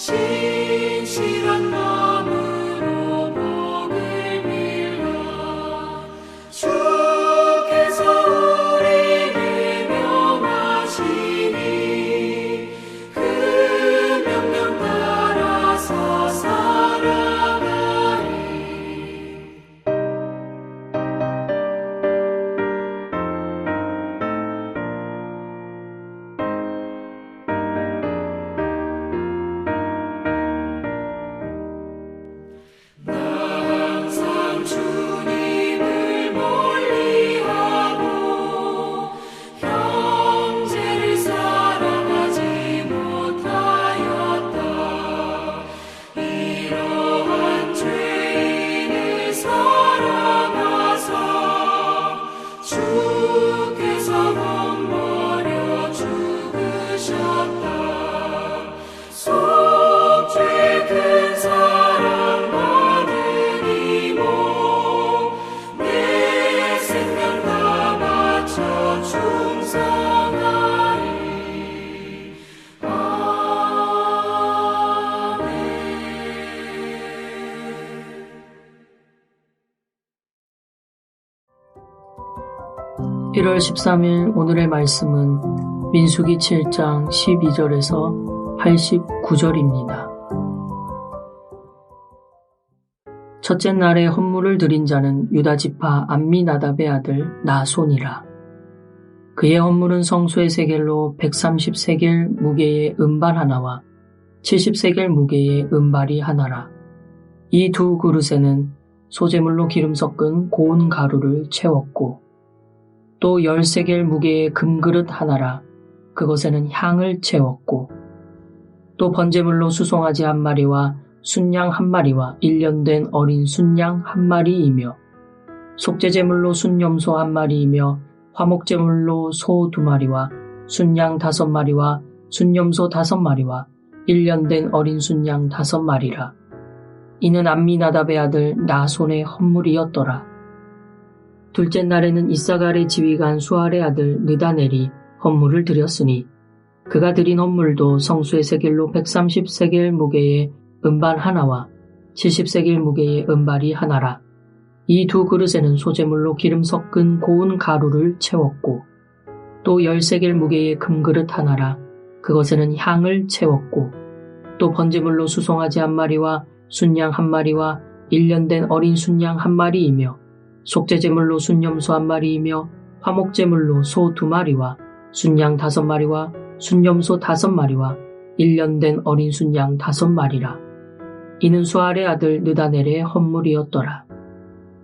신실한 마음으로 복을 빌라. 주께서 우리를 명하시니 그 명령 따라서 살아가리. 항상 주님을 멀리하고 형제를 사랑하지 못하였다. 이러한 죄인을 사랑하사 주께서 못 버려 죽으셨다. 속죄 큰 사랑 받은 이모 내 생명 다 바쳐 충성하리. 아멘. 1월 13일 오늘의 말씀은 민수기 7장 12절에서 89절입니다. 첫째 날에 헌물을 드린 자는 유다지파 암미나답의 아들 나손이라. 그의 헌물은 성소의 세겔로 130세겔 무게의 은발 하나와 70세겔 무게의 은발이 하나라. 이 두 그릇에는 소재물로 기름 섞은 고운 가루를 채웠고 또 10세겔 무게의 금그릇 하나라. 그것에는 향을 채웠고 또 번제물로 수송아지 한 마리와 순양 한 마리와 1년 된 어린 순양 한 마리이며 속죄제물로 순염소 한 마리이며 화목제물로 소 2마리와 순양 5마리와 순염소 5마리와 1년 된 어린 순양 5마리라. 이는 암미나답의 아들 나손의 헌물이었더라. 둘째 날에는 이사갈의 지휘관 수알의 아들 느다넬이 헌물을 드렸으니 그가 드린 헌물도 성수의 세겔로 130세겔 무게의 은발 하나와 70세겔 무게의 은발이 하나라. 이 두 그릇에는 소재물로 기름 섞은 고운 가루를 채웠고 또 10세겔 무게의 금그릇 하나라. 그것에는 향을 채웠고 또 번제물로 수송아지 한 마리와 순양 한 마리와 1년 된 어린 순양 한 마리이며 속죄제물로 순염소 한 마리이며 화목제물로 소 2마리와 순양 5마리와 순염소 5마리와 1년 된 어린 순양 5마리라. 이는 수알의 아들 느다넬의 헌물이었더라.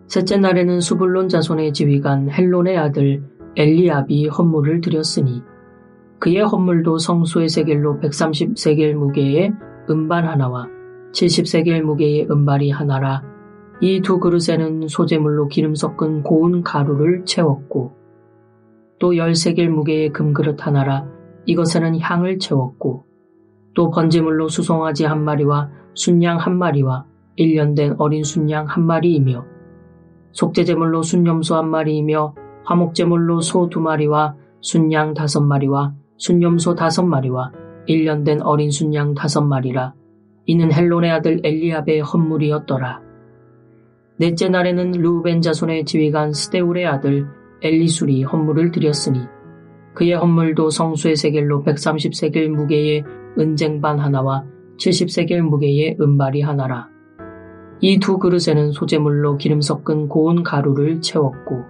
셋째 날에는 수불론 자손의 지휘관 헬론의 아들 엘리압이 헌물을 드렸으니 그의 헌물도 성소의 세겔로 130세겔 무게의 은발 하나와 70세겔 무게의 은발이 하나라. 이 두 그릇에는 소재물로 기름 섞은 고운 가루를 채웠고 또 10세겔 무게의 금그릇 하나라. 이것에는 향을 채웠고 또 번제물로 수송아지 한 마리와 순양 한 마리와 1년 된 어린 순양 한 마리이며 속죄제물로 순염소 한 마리이며 화목제물로 소 2마리와 순양 5마리와 순염소 5마리와 1년 된 어린 순양 5마리라. 이는 헬론의 아들 엘리압의 헌물이었더라. 넷째 날에는 르우벤 자손의 지휘관 스데울의 아들 엘리술이 헌물을 드렸으니 그의 헌물도 성수의 세겔로 130세겔 무게의 은쟁반 하나와 70세겔 무게의 은발이 하나라. 이 두 그릇에는 소재물로 기름 섞은 고운 가루를 채웠고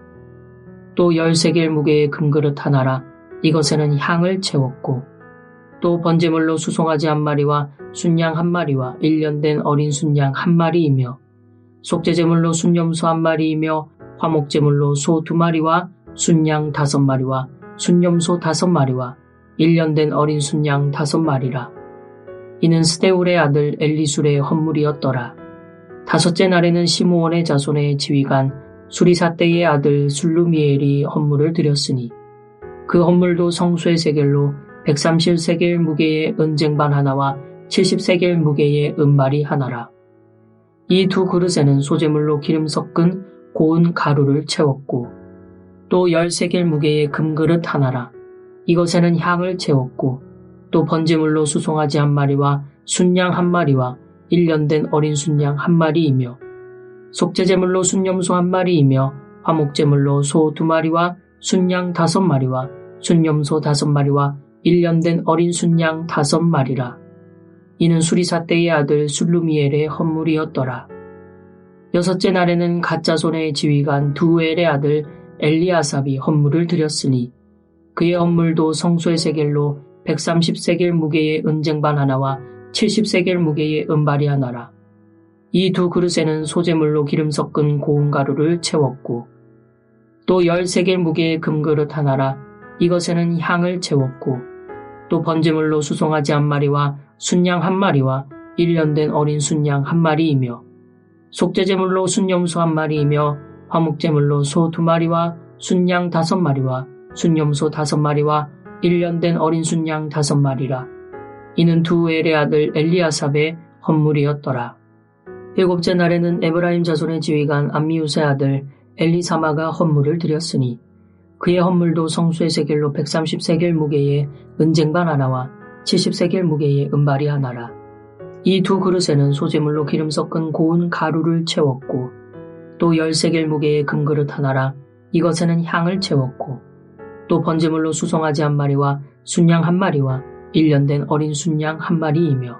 또 10세겔 무게의 금그릇 하나라. 이것에는 향을 채웠고 또 번제물로 수송아지 한 마리와 순양 한 마리와 1년 된 어린 순양 한 마리이며 속죄제물로 순염소 한 마리이며 화목제물로 소 2마리와 순양 5마리와 순염소 5마리와 1년 된 어린 순양 5마리라. 이는 스데울의 아들 엘리술의 헌물이었더라. 다섯째 날에는 시므온의 자손의 지휘관 수리사떼의 아들 술루미엘이 헌물을 드렸으니 그 헌물도 성수의 세겔로 130세겔 무게의 은쟁반 하나와 70세겔 무게의 은발이 하나라. 이 두 그릇에는 소재물로 기름 섞은 고운 가루를 채웠고 또 10세겔 무게의 금그릇 하나라. 이것에는 향을 채웠고 또 번제물로 수송아지 한 마리와 순양 한 마리와 1년 된 어린 순양 한 마리이며 속죄제물로 순염소 한 마리이며 화목제물로 소 2마리와 순양 5마리와 순염소 5마리와 1년 된 어린 순양 5마리라. 이는 수리사 때의 아들 술루미엘의 헌물이었더라. 6째 날에는 갓자손의 지휘관 두엘의 아들 엘리아삽이 헌물을 드렸으니 그의 헌물도 성소의 세겔로 130세겔 무게의 은쟁반 하나와 70세겔 무게의 은발이 하나라. 이 2 그릇에는 소재물로 기름 섞은 고운 가루를 채웠고 또 10세겔 무게의 금그릇 하나라. 이것에는 향을 채웠고 또 번제물로 수송아지 1마리와 순양 1마리와 1년 된 어린 순양 1마리이며 속죄제물로 순염소 1마리이며 화목제물로 소 2마리와 순양 5마리와 순염소 5마리와 1년 된 어린 순양 5마리라. 이는 두엘의 아들 엘리아삽의 헌물이었더라. 7째 날에는 에브라임 자손의 지휘관 암미우스의 아들 엘리사마가 헌물을 드렸으니 그의 헌물도 성수의 세겔로 130세겔 무게의 은쟁반 하나와 70세겔 무게의 은발이 하나라. 이 2 그릇에는 소재물로 기름 섞은 고운 가루를 채웠고 또 10세겔 무게의 금그릇 하나라. 이것에는 향을 채웠고 또 번제물로 수송아지 1마리와 순양 1마리와 1년 된 어린 순양 1마리이며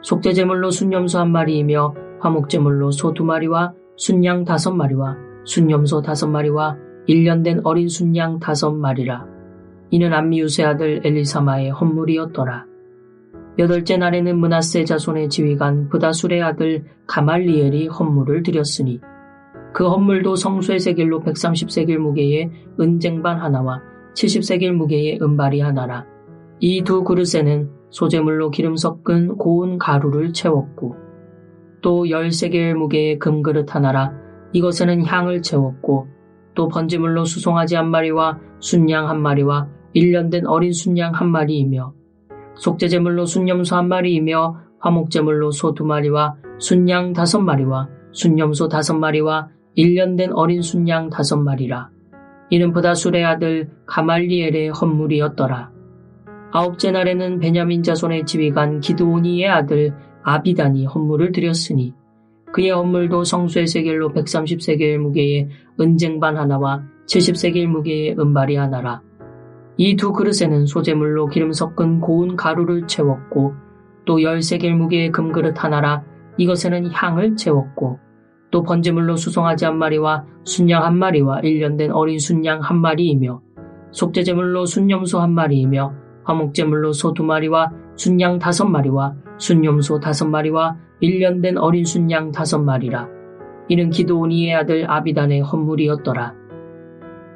속죄제물로 순염소 1마리이며 화목제물로 소 2마리와 순양 5마리와 순염소 5마리와 1년 된 어린 순양 5마리라. 이는 암미우스의 아들 엘리사마의 헌물이었더라. 8째 날에는 므낫세 자손의 지휘관 브다술의 아들 가말리엘이 헌물을 드렸으니 그 헌물도 성소의 세겔로 130세겔 무게의 은쟁반 하나와 70세겔 무게의 은발이 하나라. 이 2 그릇에는 소재물로 기름 섞은 고운 가루를 채웠고 또 10세겔 무게의 금그릇 하나라. 이것에는 향을 채웠고 또 번제물로 수송아지 1마리와 순양 1마리와 1년 된 어린 순양 1마리이며 속죄제물로 순염소 1마리이며 화목제물로 소 2마리와 순양 5마리와 순염소 5마리와 1년 된 어린 순양 5마리라. 이는 브다술의 아들 가말리엘의 헌물이었더라. 9째 날에는 베냐민 자손의 지휘관 기드오니의 아들 아비단이 헌물을 드렸으니 그의 헌물도 성수의 세겔로 130세겔 무게의 은쟁반 하나와 70세겔 무게의 은발이 하나라. 이 2 그릇에는 소재물로 기름 섞은 고운 가루를 채웠고 또 10세겔 무게의 금그릇 하나라. 이것에는 향을 채웠고 또 번제물로 수송아지 1마리와 순양 1마리와 1년 된 어린 순양 1마리이며 속죄제물로 순염소 1마리이며 화목제물로 소 2마리와 순양 5마리와 순염소 5마리와 1년 된 어린 순양 5마리라. 이는 기드오니의 아들 아비단의 헌물이었더라.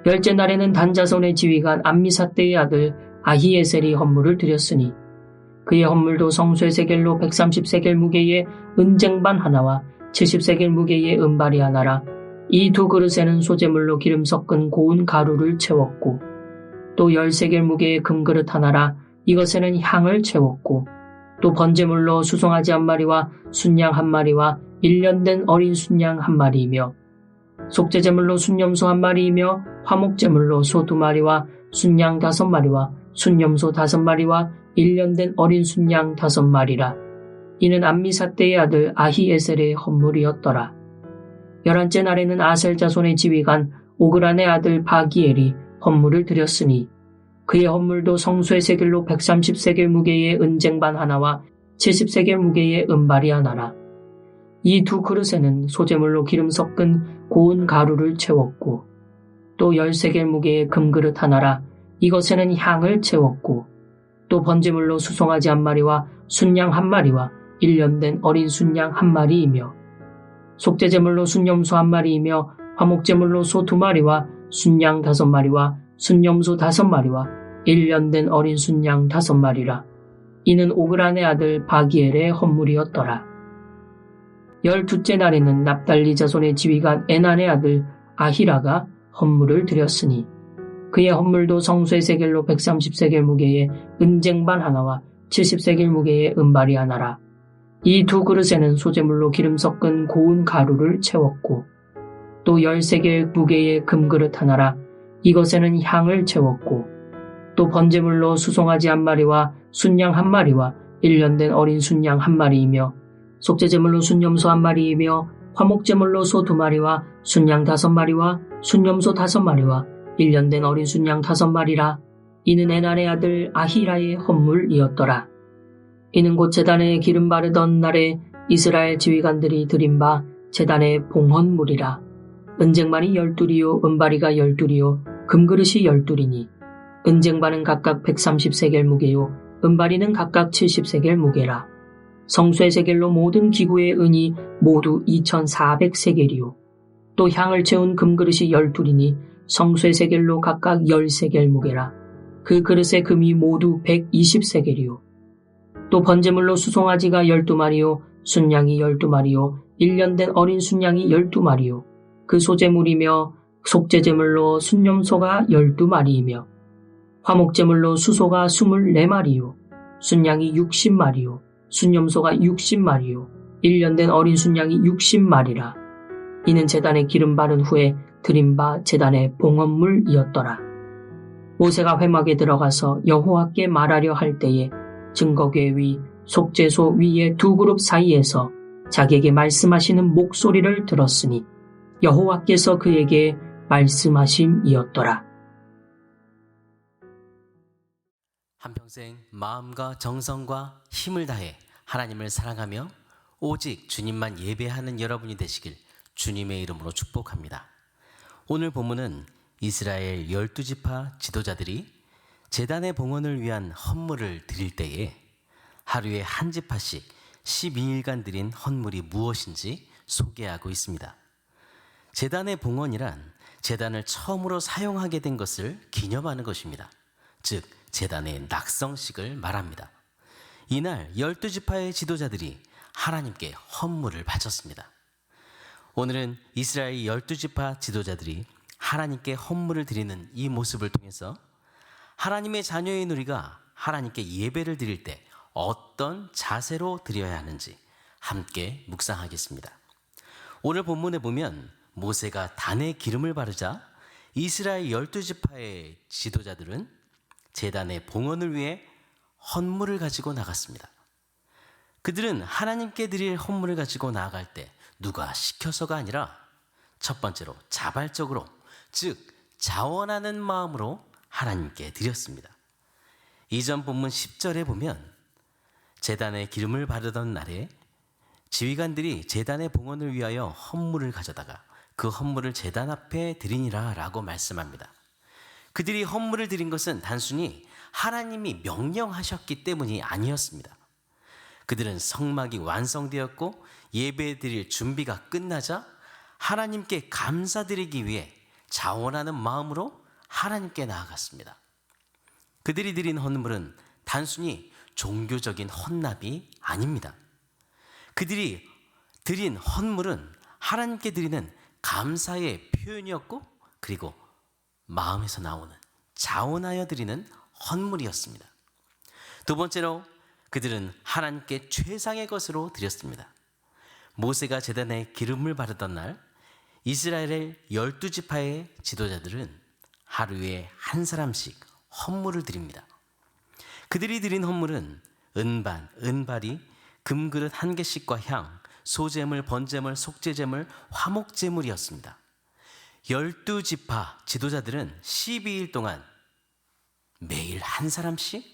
10째 날에는 단자손의 지휘관 암미사떼의 아들 아히에셀이 헌물을 드렸으니 그의 헌물도 성소의 세겔로 130세겔 무게의 은쟁반 하나와 70세겔 무게의 은발이 하나라. 이 2 그릇에는 소재물로 기름 섞은 고운 가루를 채웠고 또 10세겔 무게의 금그릇 하나라. 이것에는 향을 채웠고 또 번제물로 수송아지 1마리와 순양 1마리와 1년 된 어린 순양 1마리이며 속죄제물로 순염소 1마리이며 화목제물로 소 2마리와 순양 5마리와 순염소 5마리와 1년 된 어린 순양 5마리라. 이는 암미사떼의 아들 아히에셀의 헌물이었더라. 11째 날에는 아셀 자손의 지휘관 오그란의 아들 바기엘이 헌물을 드렸으니 그의 헌물도 성소의 세겔로 130세겔 무게의 은쟁반 하나와 70세겔 무게의 은발이 하나라. 이 2 그릇에는 소재물로 기름 섞은 고운 가루를 채웠고 또 10세겔 무게의 금그릇 하나라. 이것에는 향을 채웠고 또 번제물로 수송아지 1마리와 순양 1마리와 1년 된 어린 순양 1마리이며 속죄제물로 순염소 1마리이며 화목제물로 소 2마리와 순양 5마리와 순염소 5마리와 1년 된 어린 순양 5마리라. 이는 오그란의 아들 바기엘의 헌물이었더라. 12째 날에는 납달리 자손의 지휘관 에난의 아들 아히라가 헌물을 드렸으니 그의 헌물도 성소의 세겔로 130세겔 무게의 은쟁반 하나와 70세겔 무게의 은발이 하나라. 이 2 그릇에는 소재물로 기름 섞은 고운 가루를 채웠고 또 10세겔 무게의 금그릇 하나라. 이것에는 향을 채웠고 또 번제물로 수송아지 1마리와 순양 1마리와 1년 된 어린 순양 1마리이며 속죄제물로 순염소 1마리이며 화목제물로 소 2마리와 순양 5마리와 순염소 5마리와 1년 된 어린 순양 5마리라. 이는 에날의 아들 아히라의 헌물이었더라. 이는 곧 제단에 기름 바르던 날에 이스라엘 지휘관들이 드린 바 제단의 봉헌물이라. 은쟁반이 12이요 은바리가 12이요 금그릇이 12이니 은쟁반은 각각 130세겔 무게요 은바리는 각각 70세겔 무게라. 성소의 세겔로 모든 기구의 은이 모두 2400세겔이요 또 향을 채운 금그릇이 12이니 성소의 세겔로 각각 10세겔 무게라. 그 그릇의 금이 모두 120세겔이요 또 번제물로 수송아지가 12마리요 순양이 12마리요 1년 된 어린 순양이 12마리요 그 소제물이며 속죄제물로 순염소가 12마리이며 화목제물로 수소가 24마리요 순양이 60마리요 순염소가 60마리요 1년 된 어린 순양이 60마리라. 이는 제단에 기름 바른 후에 드린 바 제단의 봉헌물이었더라. 모세가 회막에 들어가서 여호와께 말하려 할 때에 증거궤 위 속죄소 위의 두 그룹 사이에서 자기에게 말씀하시는 목소리를 들었으니 여호와께서 그에게 말씀하심이었더라. 한평생 마음과 정성과 힘을 다해 하나님을 사랑하며 오직 주님만 예배하는 여러분이 되시길 주님의 이름으로 축복합니다. 오늘 본문은 이스라엘 12지파 지도자들이 제단의 봉헌을 위한 헌물을 드릴 때에 하루에 한 지파씩 12일간 드린 헌물이 무엇인지 소개하고 있습니다. 제단의 봉헌이란 제단을 처음으로 사용하게 된 것을 기념하는 것입니다. 즉 제단의 낙성식을 말합니다. 이날 12지파의 지도자들이 하나님께 헌물을 바쳤습니다. 오늘은 이스라엘 12지파 지도자들이 하나님께 헌물을 드리는 이 모습을 통해서 하나님의 자녀인 우리가 하나님께 예배를 드릴 때 어떤 자세로 드려야 하는지 함께 묵상하겠습니다. 오늘 본문에 보면 모세가 단에 기름을 바르자 이스라엘 12지파의 지도자들은 제단의 봉헌을 위해 헌물을 가지고 나갔습니다. 그들은 하나님께 드릴 헌물을 가지고 나아갈 때 누가 시켜서가 아니라 첫 번째로 자발적으로, 즉 자원하는 마음으로 하나님께 드렸습니다. 이전 본문 10절에 보면 제단에 기름을 바르던 날에 지휘관들이 제단의 봉헌을 위하여 헌물을 가져다가 그 헌물을 제단 앞에 드리니라 라고 말씀합니다. 그들이 헌물을 드린 것은 단순히 하나님이 명령하셨기 때문이 아니었습니다. 그들은 성막이 완성되었고 예배 드릴 준비가 끝나자 하나님께 감사드리기 위해 자원하는 마음으로 하나님께 나아갔습니다. 그들이 드린 헌물은 단순히 종교적인 헌납이 아닙니다. 그들이 드린 헌물은 하나님께 드리는 감사의 표현이었고 그리고 마음에서 나오는 자원하여 드리는 헌물이었습니다. 두 번째로 그들은 하나님께 최상의 것으로 드렸습니다. 모세가 제단에 기름을 바르던 날 이스라엘의 12지파의 지도자들은 하루에 한 사람씩 헌물을 드립니다. 그들이 드린 헌물은 은반, 은발이, 금그릇 1개씩과 향, 소제물, 번제물, 속죄제물, 화목제물이었습니다. 12지파 지도자들은 12일 동안 매일 한 사람씩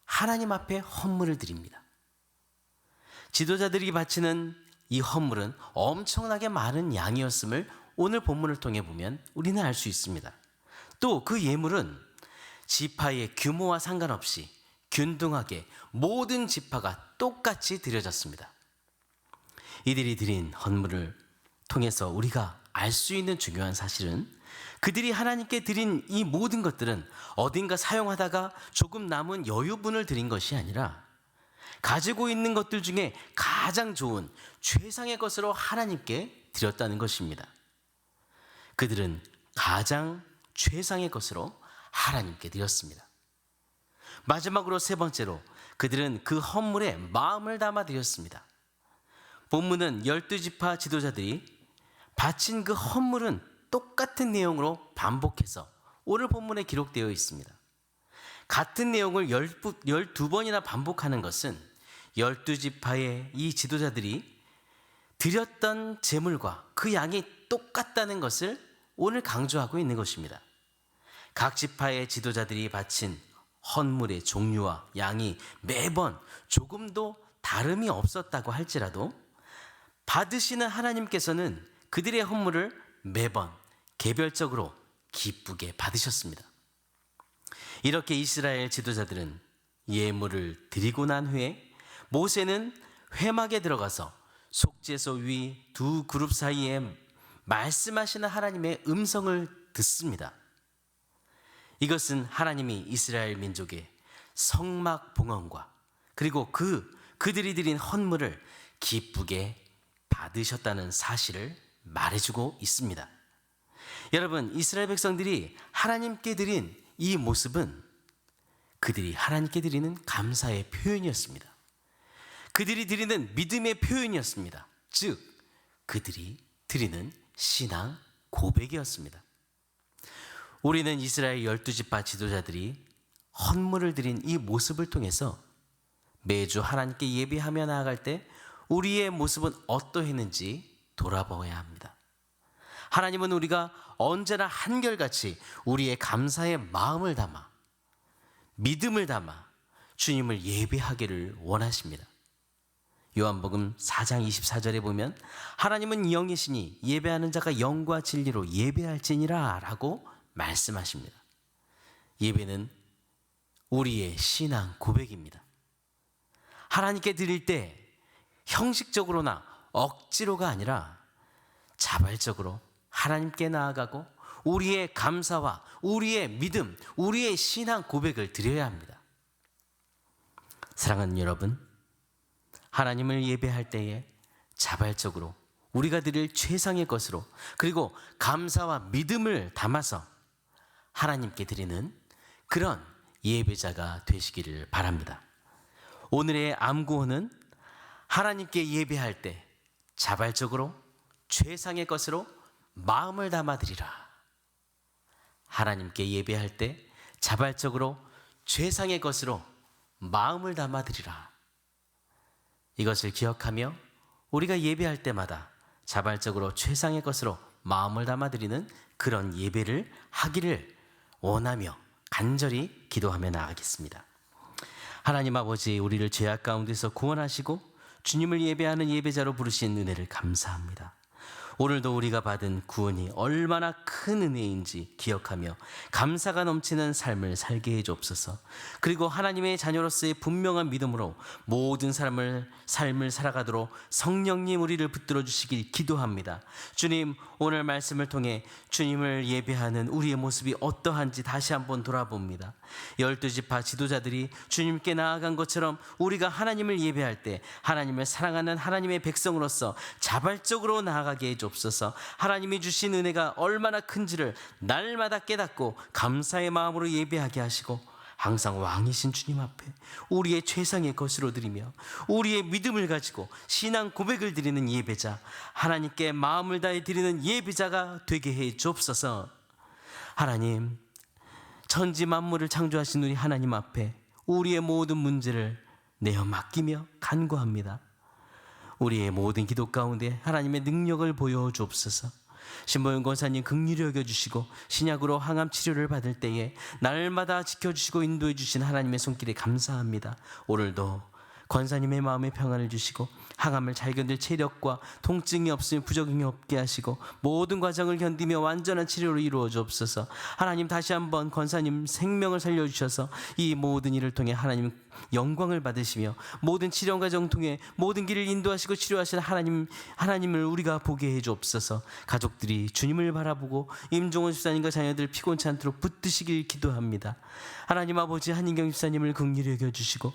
하나님 앞에 헌물을 드립니다. 지도자들이 바치는 이 헌물은 엄청나게 많은 양이었음을 오늘 본문을 통해 보면 우리는 알 수 있습니다. 또 그 예물은 지파의 규모와 상관없이 균등하게 모든 지파가 똑같이 드려졌습니다. 이들이 드린 헌물을 통해서 우리가 알 수 있는 중요한 사실은 그들이 하나님께 드린 이 모든 것들은 어딘가 사용하다가 조금 남은 여유분을 드린 것이 아니라 가지고 있는 것들 중에 가장 좋은 최상의 것으로 하나님께 드렸다는 것입니다. 그들은 가장 최상의 것으로 하나님께 드렸습니다. 마지막으로 세 번째로 그들은 그 헌물에 마음을 담아 드렸습니다. 본문은 12지파 지도자들이 바친 그 헌물은 똑같은 내용으로 반복해서 오늘 본문에 기록되어 있습니다. 같은 내용을 12번이나 반복하는 것은 12지파의 이 지도자들이 드렸던 제물과 그 양이 똑같다는 것을 오늘 강조하고 있는 것입니다. 각 지파의 지도자들이 바친 헌물의 종류와 양이 매번 조금도 다름이 없었다고 할지라도 받으시는 하나님께서는 그들의 헌물을 매번 개별적으로 기쁘게 받으셨습니다. 이렇게 이스라엘 지도자들은 예물을 드리고 난 후에 모세는 회막에 들어가서 속죄소 위 두 그룹 사이에 말씀하시는 하나님의 음성을 듣습니다. 이것은 하나님이 이스라엘 민족의 성막 봉헌과 그리고 그들이 드린 헌물을 기쁘게 받으셨다는 사실을 말해주고 있습니다. 여러분, 이스라엘 백성들이 하나님께 드린 이 모습은 그들이 하나님께 드리는 감사의 표현이었습니다. 그들이 드리는 믿음의 표현이었습니다. 즉, 그들이 드리는 신앙 고백이었습니다. 우리는 이스라엘 12지파 지도자들이 헌물을 드린 이 모습을 통해서 매주 하나님께 예배하며 나아갈 때 우리의 모습은 어떠했는지 돌아보아야 합니다. 하나님은 우리가 언제나 한결같이 우리의 감사의 마음을 담아 믿음을 담아 주님을 예배하기를 원하십니다. 요한복음 4장 24절에 보면 하나님은 영이시니 예배하는 자가 영과 진리로 예배할지니라 라고 말씀하십니다. 예배는 우리의 신앙 고백입니다. 하나님께 드릴 때 형식적으로나 억지로가 아니라 자발적으로 하나님께 나아가고 우리의 감사와 우리의 믿음, 우리의 신앙 고백을 드려야 합니다. 사랑하는 여러분, 하나님을 예배할 때에 자발적으로 우리가 드릴 최상의 것으로 그리고 감사와 믿음을 담아서 하나님께 드리는 그런 예배자가 되시기를 바랍니다. 오늘의 암구호는 하나님께 예배할 때 자발적으로 최상의 것으로 마음을 담아 드리라. 하나님께 예배할 때 자발적으로 최상의 것으로 마음을 담아 드리라. 이것을 기억하며 우리가 예배할 때마다 자발적으로 최상의 것으로 마음을 담아 드리는 그런 예배를 하기를 원하며 간절히 기도하며 나아가겠습니다. 하나님 아버지, 우리를 죄악 가운데서 구원하시고 주님을 예배하는 예배자로 부르신 은혜를 감사합니다. 오늘도 우리가 받은 구원이 얼마나 큰 은혜인지 기억하며 감사가 넘치는 삶을 살게 해주옵소서. 그리고 하나님의 자녀로서의 분명한 믿음으로 모든 삶을 살아가도록 성령님 우리를 붙들어 주시길 기도합니다. 주님, 오늘 말씀을 통해 주님을 예배하는 우리의 모습이 어떠한지 다시 한번 돌아봅니다. 12지파 지도자들이 주님께 나아간 것처럼 우리가 하나님을 예배할 때 하나님을 사랑하는 하나님의 백성으로서 자발적으로 나아가게 해주옵소서. 하나님이 주신 은혜가 얼마나 큰지를 날마다 깨닫고 감사의 마음으로 예배하게 하시고 항상 왕이신 주님 앞에 우리의 최상의 것으로 드리며 우리의 믿음을 가지고 신앙 고백을 드리는 예배자, 하나님께 마음을 다해 드리는 예배자가 되게 해 주옵소서. 하나님, 천지 만물을 창조하신 우리 하나님 앞에 우리의 모든 문제를 내어 맡기며 간구합니다. 우리의 모든 기도 가운데 하나님의 능력을 보여주옵소서. 신보영 권사님 긍휼히 여겨주시고 신약으로 항암 치료를 받을 때에 날마다 지켜주시고 인도해 주신 하나님의 손길에 감사합니다. 오늘도 권사님의 마음에 평안을 주시고 항암을 잘 견딜 체력과 통증이 없으며 부작용이 없게 하시고 모든 과정을 견디며 완전한 치료를 이루어 주옵소서. 하나님, 다시 한번 권사님 생명을 살려주셔서 이 모든 일을 통해 하나님 영광을 받으시며 모든 치료 과정 통해 모든 길을 인도하시고 치료하시는 하나님을 우리가 보게 해 주옵소서. 가족들이 주님을 바라보고 임종원 집사님과 자녀들 피곤치 않도록 붙드시길 기도합니다. 하나님 아버지, 한인경 집사님을 긍휼히 여겨주시고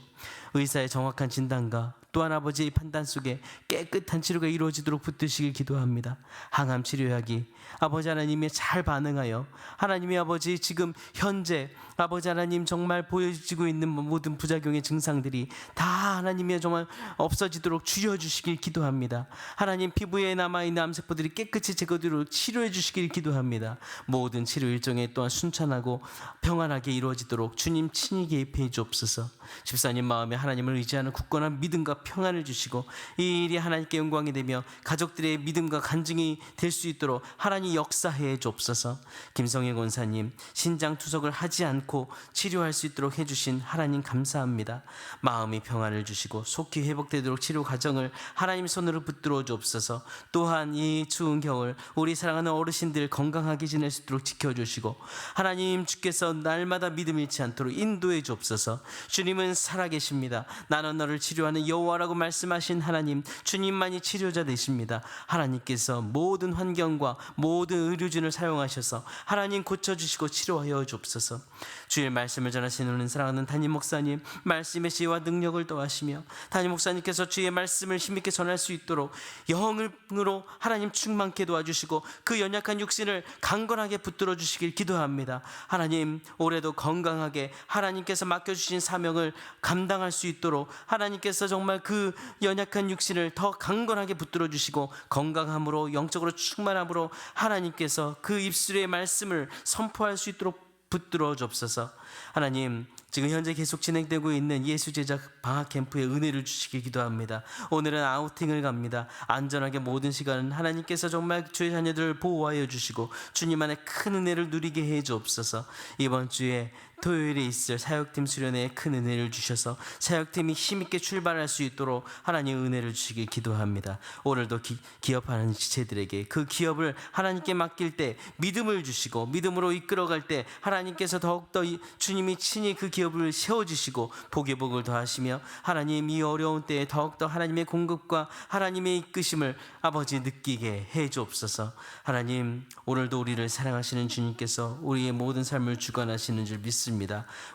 의사의 정확한 진단과 또 또한 아버지의 판단 속에 깨끗한 치료가 이루어지도록 붙드시길 기도합니다. 항암 치료약이 아버지 하나님이 잘 반응하여 하나님이 아버지 지금 현재 아버지 하나님 정말 보여지고 있는 모든 부작용의 증상들이 다 하나님이 정말 없어지도록 줄여주시길 기도합니다. 하나님 피부에 남아있는 암세포들이 깨끗이 제거되도록 치료해 주시길 기도합니다. 모든 치료 일정에 또한 순탄하고 평안하게 이루어지도록 주님 친히 개입해 주옵소서. 집사님 마음에 하나님을 의지하는 굳건한 믿음과 평안을 주시고 이 일이 하나님께 영광이 되며 가족들의 믿음과 간증이 될 수 있도록 하나님 역사해 주옵소서. 김성애 권사님 신장 투석을 하지 않고 치료할 수 있도록 해주신 하나님 감사합니다. 마음이 평안을 주시고 속히 회복되도록 치료 과정을 하나님 손으로 붙들어 주옵소서. 또한 이 추운 겨울 우리 사랑하는 어르신들 건강하게 지낼 수 있도록 지켜주시고 하나님 주께서 날마다 믿음 잃지 않도록 인도해 주옵소서. 주님은 살아계십니다. 나는 너를 치료하는 여호와라고 말씀하신 하나님, 주님만이 치료자 되십니다. 하나님께서 모든 환경과 모든 의료진을 사용하셔서 하나님 고쳐주시고 치료하여 주옵소서. 주의 말씀을 전하시는 사랑하는 담임 목사님, 말씀의 지혜와 능력을 더하시며 담임 목사님께서 주의 말씀을 힘있게 전할 수 있도록 영으로 하나님 충만케 도와주시고 그 연약한 육신을 강건하게 붙들어 주시길 기도합니다. 하나님 올해도 건강하게 하나님께서 맡겨주신 사명을 감당할 수 있도록 하나님께서 정말 그 연약한 육신을 더 강건하게 붙들어 주시고 건강함으로 영적으로 충만함으로 하나님께서 그 입술의 말씀을 선포할 수 있도록 붙들어 주옵소서. 하나님 지금 현재 계속 진행되고 있는 예수제작 방학 캠프에 은혜를 주시기 기도합니다. 오늘은 아우팅을 갑니다. 안전하게 모든 시간은 하나님께서 정말 주의 자녀들을 보호하여 주시고 주님 안에 큰 은혜를 누리게 해 주옵소서. 이번 주에 토요일에 있을 사역팀 수련회에 큰 은혜를 주셔서 사역팀이 힘있게 출발할 수 있도록 하나님 은혜를 주시길 기도합니다. 오늘도 기업하는 지체들에게 그 기업을 하나님께 맡길 때 믿음을 주시고 믿음으로 이끌어갈 때 하나님께서 더욱더 주님이 친히 그 기업을 세워주시고 복의 복을 더하시며 하나님 이 어려운 때에 더욱더 하나님의 공급과 하나님의 이끄심을 아버지 느끼게 해 주옵소서. 하나님 오늘도 우리를 사랑하시는 주님께서 우리의 모든 삶을 주관하시는 줄 믿습니다.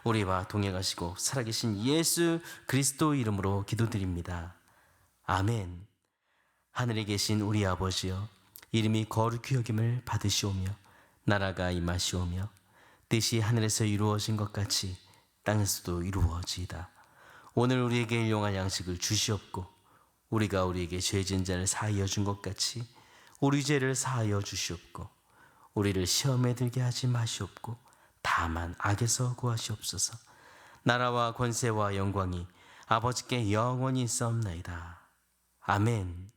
우리와 동행하시고 살아계신 예수 그리스도 이름으로 기도드립니다. 아멘. 하늘에 계신 우리 아버지여, 이름이 거룩히 여김을 받으시오며 나라가 임하시오며 뜻이 하늘에서 이루어진 것 같이 땅에서도 이루어지이다. 오늘 우리에게 일용할 양식을 주시옵고 우리가 우리에게 죄진 자를 사하여 준 것 같이 우리 죄를 사하여 주시옵고 우리를 시험에 들게 하지 마시옵고 다만 악에서 구하시옵소서. 나라와 권세와 영광이 아버지께 영원히 있사옵나이다. 아멘.